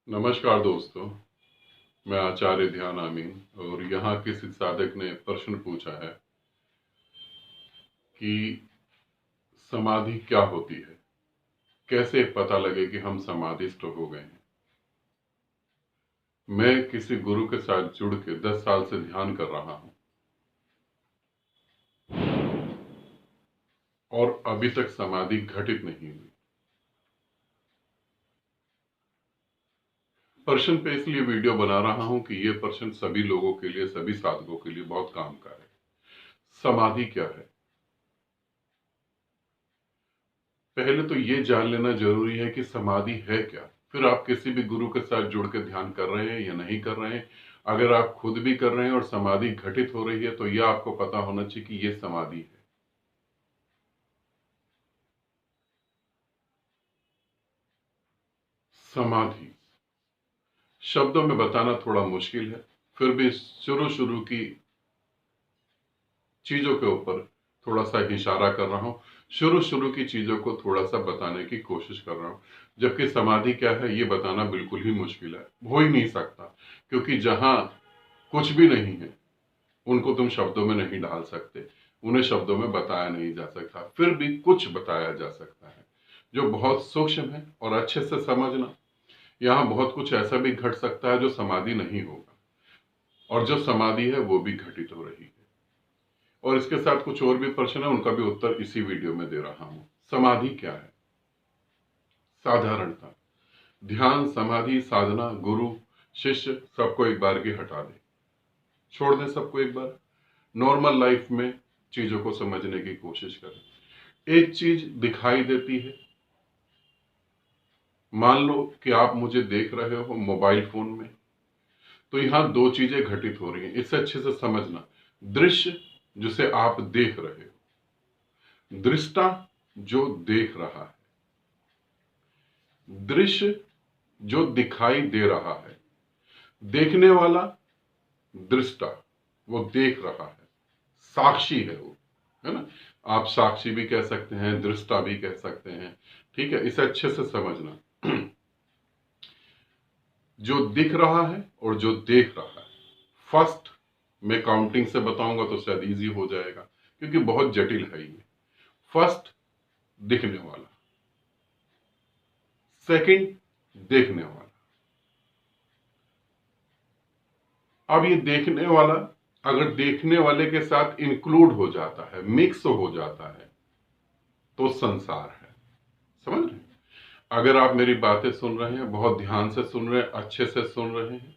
नमस्कार दोस्तों, मैं आचार्य ध्यान आमीन और यहाँ किसी साधक ने प्रश्न पूछा है कि समाधि क्या होती है, कैसे पता लगे कि हम समाधिस्थ हो गए हैं। मैं किसी गुरु के साथ जुड़ के 10 साल से ध्यान कर रहा हूँ और अभी तक समाधि घटित नहीं हुई। प्रश्न पे इसलिए वीडियो बना रहा हूँ कि ये प्रश्न सभी लोगों के लिए, सभी साधकों के लिए बहुत काम का है। समाधि क्या है? पहले तो ये जान लेना जरूरी है कि समाधि है क्या। फिर आप किसी भी गुरु के साथ जुड़ के ध्यान कर रहे हैं या नहीं कर रहे हैं। अगर आप खुद भी कर रहे हैं और समाधि घटित हो रही है तो यह आपको पता होना चाहिए कि यह समाधि है। समाधि शब्दों में बताना थोड़ा मुश्किल है, फिर भी शुरू शुरू की चीजों के ऊपर थोड़ा सा इशारा कर रहा हूं। शुरू शुरू की चीजों को थोड़ा सा बताने की कोशिश कर रहा हूं, जबकि समाधि क्या है ये बताना बिल्कुल ही मुश्किल है, हो ही नहीं सकता। क्योंकि जहां कुछ भी नहीं है उनको तुम शब्दों में नहीं डाल सकते, उन्हें शब्दों में बताया नहीं जा सकता। फिर भी कुछ बताया जा सकता है जो बहुत सूक्ष्म है और अच्छे से समझना। यहाँ बहुत कुछ ऐसा भी घट सकता है जो समाधि नहीं होगा, और जो समाधि है वो भी घटित हो रही है। और इसके साथ कुछ और भी प्रश्न है, उनका भी उत्तर इसी वीडियो में दे रहा हूं। समाधि क्या है? साधारणता ध्यान, समाधि, साधना, गुरु, शिष्य सबको एक बार की हटा दे, छोड़ दें सबको एक बार। नॉर्मल लाइफ में चीजों को समझने की कोशिश करें। एक चीज दिखाई देती है, मान लो कि आप मुझे देख रहे हो मोबाइल फोन में, तो यहां दो चीजें घटित हो रही हैं, इसे अच्छे से समझना। दृश्य जिसे आप देख रहे हो, दृष्टा जो देख रहा है, दृश्य जो दिखाई दे रहा है, देखने वाला दृष्टा वो देख रहा है, साक्षी है वो, है ना। आप साक्षी भी कह सकते हैं, दृष्टा भी कह सकते हैं, ठीक है। इसे अच्छे से समझना। जो दिख रहा है और जो देख रहा है, फर्स्ट मैं काउंटिंग से बताऊंगा तो शायद इजी हो जाएगा, क्योंकि बहुत जटिल है ये। फर्स्ट दिखने वाला, सेकंड देखने वाला। अब ये देखने वाला अगर देखने वाले के साथ इंक्लूड हो जाता है, मिक्स हो जाता है, तो संसार है। समझ रहे हैं? अगर आप मेरी बातें सुन रहे हैं, बहुत ध्यान से सुन रहे हैं, अच्छे से सुन रहे हैं,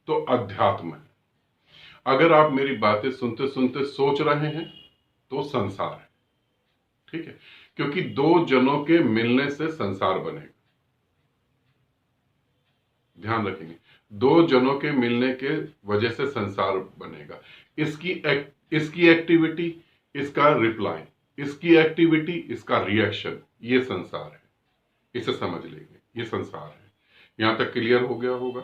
तो अध्यात्म है। अगर आप मेरी बातें सुनते सुनते सोच रहे हैं तो संसार है। ठीक है, क्योंकि दो जनों के मिलने से संसार बनेगा। ध्यान रखेंगे, दो जनों के मिलने के वजह से संसार बनेगा। इसकी एक्टिविटी, इसका रिप्लाई, इसकी एक्टिविटी, इसका रिएक्शन, ये संसार है। इसे समझ लेंगे, ये संसार है। यहां तक क्लियर हो गया होगा।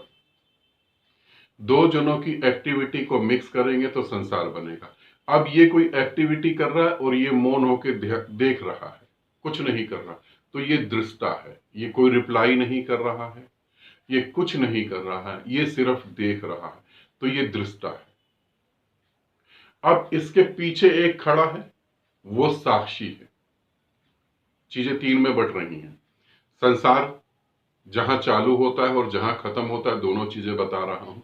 दो जनों की एक्टिविटी को मिक्स करेंगे तो संसार बनेगा। अब ये कोई एक्टिविटी कर रहा है और ये मौन होकर देख रहा है, कुछ नहीं कर रहा, तो ये दृष्टा है। ये कोई रिप्लाई नहीं कर रहा है, ये कुछ नहीं कर रहा है, ये सिर्फ देख रहा है, तो ये दृष्टा है। अब इसके पीछे एक खड़ा है, वो साक्षी है। चीजें तीन में बट रही हैं। संसार जहां चालू होता है और जहां खत्म होता है, दोनों चीजें बता रहा हूं।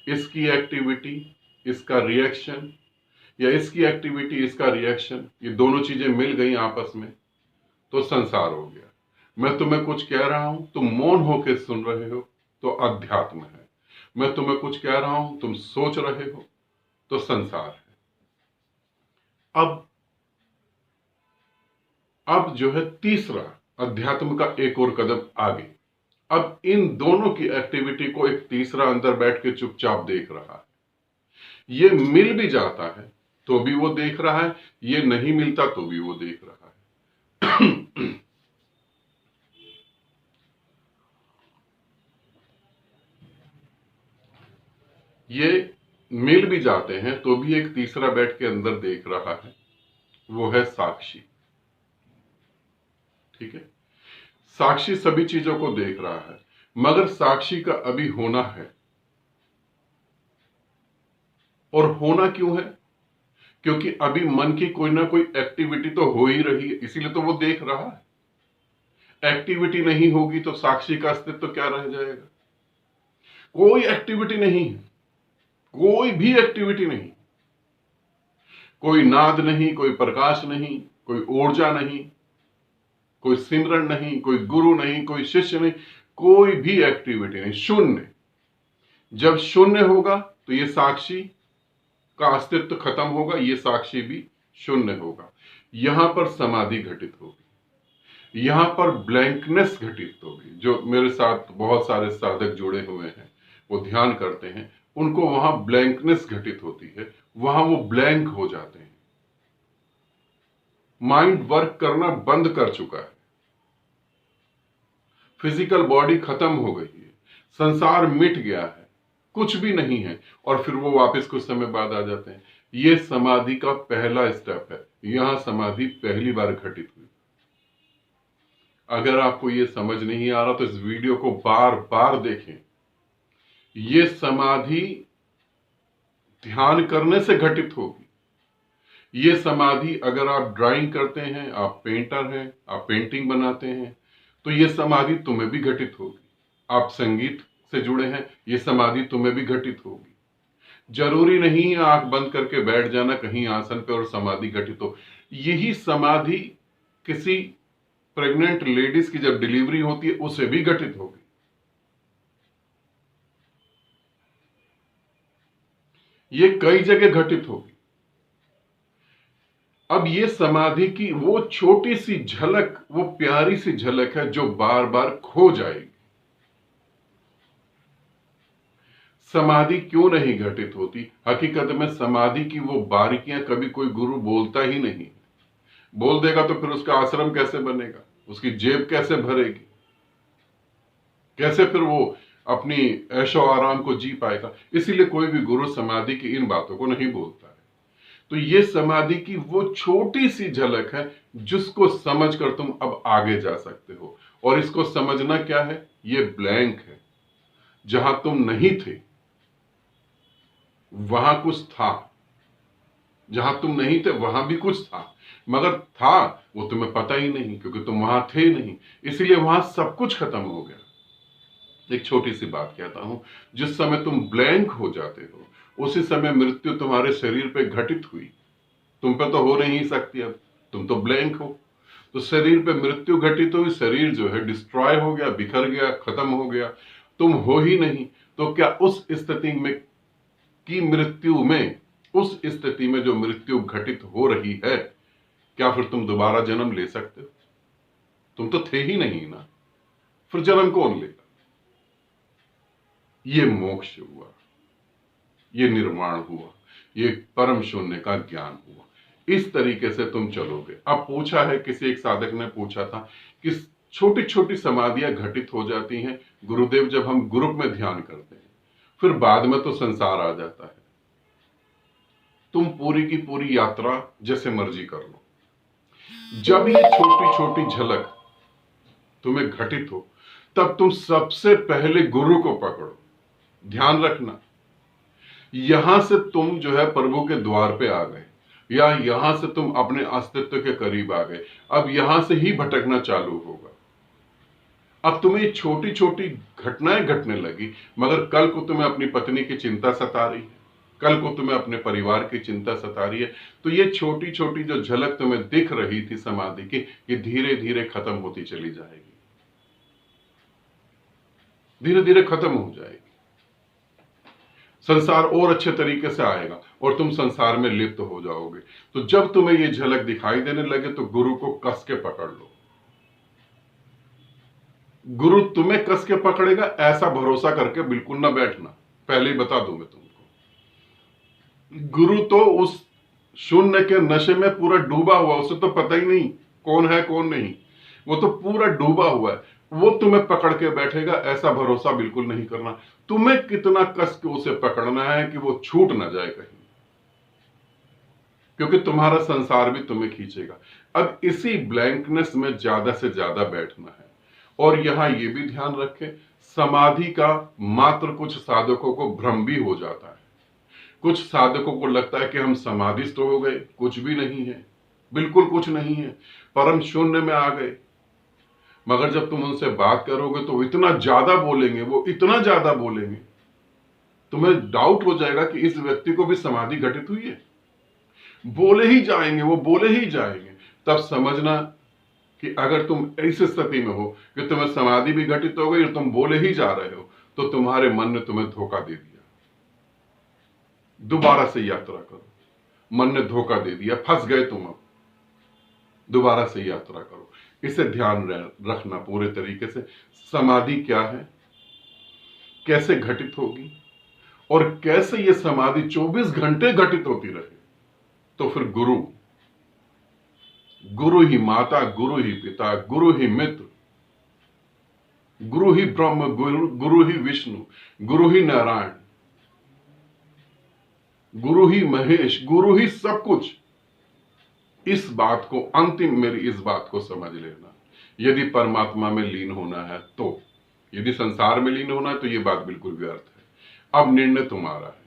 इसकी एक्टिविटी, इसका रिएक्शन, या इसकी एक्टिविटी, इसका रिएक्शन, ये दोनों चीजें मिल गई आपस में तो संसार हो गया। मैं तुम्हें कुछ कह रहा हूं, तुम मौन होकर सुन रहे हो, तो अध्यात्म है। मैं तुम्हें कुछ कह रहा हूं, तुम सोच रहे हो, तो संसार है। अब जो है तीसरा, अध्यात्म का एक और कदम आगे। अब इन दोनों की एक्टिविटी को एक तीसरा अंदर बैठ के चुपचाप देख रहा है। ये मिल भी जाता है तो भी वो देख रहा है, ये नहीं मिलता तो भी वो देख रहा है। ये मिल भी जाते हैं तो भी एक तीसरा बैठ के अंदर देख रहा है, वो है साक्षी। ठीक है, साक्षी सभी चीजों को देख रहा है। मगर साक्षी का अभी होना है। और होना क्यों है? क्योंकि अभी मन की कोई ना कोई एक्टिविटी तो हो ही रही है, इसीलिए तो वो देख रहा है। एक्टिविटी नहीं होगी तो साक्षी का अस्तित्व क्या रह जाएगा? कोई एक्टिविटी नहीं है, कोई भी एक्टिविटी नहीं, कोई नाद नहीं, कोई प्रकाश नहीं, कोई ऊर्जा नहीं, कोई सिमरन नहीं, कोई गुरु नहीं, कोई शिष्य नहीं, कोई भी एक्टिविटी नहीं, शून्य। जब शून्य होगा तो ये साक्षी का अस्तित्व खत्म होगा, ये साक्षी भी शून्य होगा। यहां पर समाधि घटित होगी, यहां पर ब्लैंकनेस घटित होगी। जो मेरे साथ बहुत सारे साधक जुड़े हुए हैं, वो ध्यान करते हैं, उनको वहां ब्लैंकनेस घटित होती है, वहां वो ब्लैंक हो जाते हैं। माइंड वर्क करना बंद कर चुका है, फिजिकल बॉडी खत्म हो गई है, संसार मिट गया है, कुछ भी नहीं है, और फिर वो वापस कुछ समय बाद आ जाते हैं। ये समाधि का पहला स्टेप है, यहां समाधि पहली बार घटित हुई। अगर आपको ये समझ नहीं आ रहा तो इस वीडियो को बार बार देखें। ये समाधि ध्यान करने से घटित होगी। ये समाधि, अगर आप ड्राइंग करते हैं, आप पेंटर हैं, आप पेंटिंग बनाते हैं, तो ये समाधि तुम्हें भी घटित होगी। आप संगीत से जुड़े हैं, ये समाधि तुम्हें भी घटित होगी। जरूरी नहीं है आंख बंद करके बैठ जाना कहीं आसन पे और समाधि घटित हो। यही समाधि किसी प्रेग्नेंट लेडीज की जब डिलीवरी होती है उसे भी घटित होगी। ये कई जगह घटित होगी। अब ये समाधि की वो छोटी सी झलक, वो प्यारी सी झलक है जो बार बार खो जाएगी। समाधि क्यों नहीं घटित होती? हकीकत में समाधि की वो बारीकियां कभी कोई गुरु बोलता ही नहीं। बोल देगा तो फिर उसका आश्रम कैसे बनेगा, उसकी जेब कैसे भरेगी, कैसे फिर वो अपनी ऐशो आराम को जी पाएगा? इसीलिए कोई भी गुरु समाधि की इन बातों को नहीं बोलता है। तो ये समाधि की वो छोटी सी झलक है जिसको समझकर तुम अब आगे जा सकते हो। और इसको समझना क्या है? ये ब्लैंक है। जहां तुम नहीं थे वहां कुछ था, जहां तुम नहीं थे वहां भी कुछ था, मगर था वो तुम्हें पता ही नहीं, क्योंकि तुम वहां थे नहीं, इसीलिए वहां सब कुछ खत्म हो गया। एक छोटी सी बात कहता हूं, जिस समय तुम ब्लैंक हो जाते हो उसी समय मृत्यु तुम्हारे शरीर पे घटित हुई। तुम पे तो हो नहीं सकती, अब तुम तो ब्लैंक हो। तो शरीर पे मृत्यु घटित हुई, शरीर जो है डिस्ट्रॉय हो गया, बिखर गया, खत्म हो गया, तुम हो ही नहीं। तो क्या उस स्थिति में की मृत्यु में, उस स्थिति में जो मृत्यु घटित हो रही है, क्या फिर तुम दोबारा जन्म ले सकते हो? तुम तो थे ही नहीं ना, फिर जन्म कौन लेगा? ये मोक्ष हुआ, ये निर्वाण हुआ, ये परम शून्य का ज्ञान हुआ। इस तरीके से तुम चलोगे। अब पूछा है, किसी एक साधक ने पूछा था कि छोटी छोटी समाधियां घटित हो जाती हैं गुरुदेव जब हम ग्रुप में ध्यान करते हैं, फिर बाद में तो संसार आ जाता है। तुम पूरी की पूरी यात्रा जैसे मर्जी कर लो, जब ये छोटी छोटी झलक तुम्हें घटित हो तब तुम सबसे पहले गुरु को पकड़ो। ध्यान रखना, यहां से तुम जो है प्रभु के द्वार पे आ गए, या यहां से तुम अपने अस्तित्व के करीब आ गए। अब यहां से ही भटकना चालू होगा। अब तुम्हें छोटी छोटी घटनाएं घटने लगी, मगर कल को तुम्हें अपनी पत्नी की चिंता सता रही है, कल को तुम्हें अपने परिवार की चिंता सता रही है। तो ये छोटी छोटी जो झलक तुम्हें दिख रही थी समाधि की, ये धीरे धीरे खत्म होती चली जाएगी, धीरे धीरे खत्म हो जाएगी। संसार और अच्छे तरीके से आएगा और तुम संसार में लिप्त हो जाओगे। तो जब तुम्हें ये झलक दिखाई देने लगे तो गुरु को कस के पकड़ लो। गुरु तुम्हें कस के पकड़ेगा ऐसा भरोसा करके बिल्कुल ना बैठना, पहले ही बता दूं मैं तुमको। गुरु तो उस शून्य के नशे में पूरा डूबा हुआ, उसे तो पता ही नहीं कौन है कौन नहीं, वो तो पूरा डूबा हुआ है। वो तुम्हें पकड़ के बैठेगा ऐसा भरोसा बिल्कुल नहीं करना। तुम्हें कितना कस के उसे पकड़ना है कि वो छूट ना जाए कहीं, क्योंकि तुम्हारा संसार भी तुम्हें खींचेगा। अब इसी ब्लैंकनेस में ज्यादा से ज्यादा बैठना है और यहां ये भी ध्यान रखें, समाधि का मात्र कुछ साधकों को भ्रम भी हो जाता है। कुछ साधकों को लगता है कि हम समाधिस्थ हो गए, कुछ भी नहीं है, बिल्कुल कुछ नहीं है, परम शून्य में आ गए। मगर जब तुम उनसे बात करोगे तो इतना ज्यादा बोलेंगे, वो इतना ज्यादा बोलेंगे, तुम्हें डाउट हो जाएगा कि इस व्यक्ति को भी समाधि घटित हुई है। बोले ही जाएंगे, वो बोले ही जाएंगे। तब समझना कि अगर तुम इस स्थिति में हो कि तुम्हें समाधि भी घटित हो गई और तुम बोले ही जा रहे हो, तो तुम्हारे मन ने तुम्हें धोखा दे दिया। दोबारा से यात्रा करो, मन ने धोखा दे दिया, फंस गए तुम। अब दोबारा से यात्रा करो। इसे ध्यान रखना पूरे तरीके से। समाधि क्या है, कैसे घटित होगी, और कैसे ये समाधि 24 घंटे घटित होती रहे। तो फिर गुरु, गुरु ही माता, गुरु ही पिता, गुरु ही मित्र, गुरु ही ब्रह्म, गुरु ही विष्णु, गुरु ही नारायण, गुरु ही महेश, गुरु ही सब कुछ। इस बात को, अंतिम मेरी इस बात को समझ लेना। यदि परमात्मा में लीन होना है तो, यदि संसार में लीन होना है तो यह बात बिल्कुल व्यर्थ है। अब निर्णय तुम्हारा है।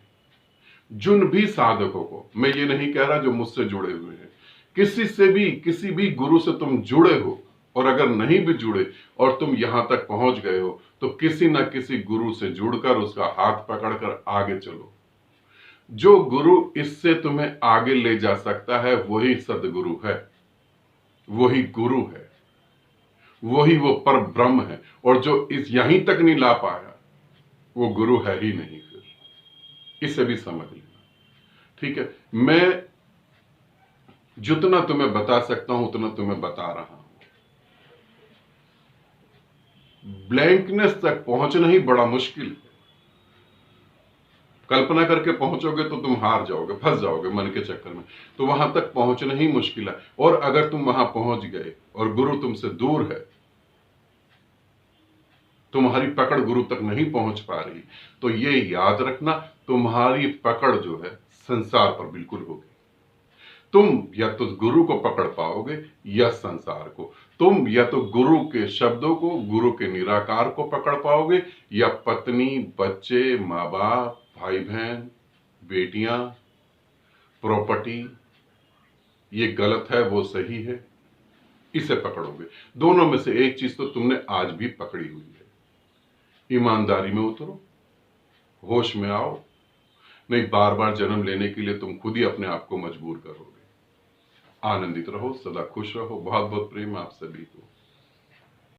जिन भी साधकों को, मैं ये नहीं कह रहा जो मुझसे जुड़े हुए हैं, किसी से भी, किसी भी गुरु से तुम जुड़े हो, और अगर नहीं भी जुड़े और तुम यहां तक पहुंच गए हो, तो किसी ना किसी गुरु से जुड़कर उसका हाथ पकड़कर आगे चलो। जो गुरु इससे तुम्हें आगे ले जा सकता है वही सदगुरु है, वही गुरु है, वही वो पर ब्रह्म है। और जो इस यहीं तक नहीं ला पाया वो गुरु है ही नहीं। फिर इसे भी समझ लेना, ठीक है। मैं जितना तुम्हें बता सकता हूं उतना तुम्हें बता रहा हूं। ब्लैंकनेस तक पहुंचना ही बड़ा मुश्किल है। कल्पना करके पहुंचोगे तो तुम हार जाओगे, फंस जाओगे मन के चक्कर में। तो वहां तक पहुंचना ही मुश्किल है। और अगर तुम वहां पहुंच गए और गुरु तुमसे दूर है, तुम्हारी पकड़ गुरु तक नहीं पहुंच पा रही, तो ये याद रखना, तुम्हारी पकड़ जो है संसार पर बिल्कुल होगी। तुम या तो गुरु को पकड़ पाओगे या संसार को। तुम या तो गुरु के शब्दों को, गुरु के निराकार को पकड़ पाओगे, या पत्नी, बच्चे, माँ बाप, भाई बहन, बेटियां, प्रॉपर्टी, ये गलत है वो सही है, इसे पकड़ोगे। दोनों में से एक चीज तो तुमने आज भी पकड़ी हुई है। ईमानदारी में उतरो, होश में आओ, नहीं बार बार जन्म लेने के लिए तुम खुद ही अपने आप को मजबूर करोगे। आनंदित रहो, सदा खुश रहो। बहुत बहुत प्रेम आप सभी को।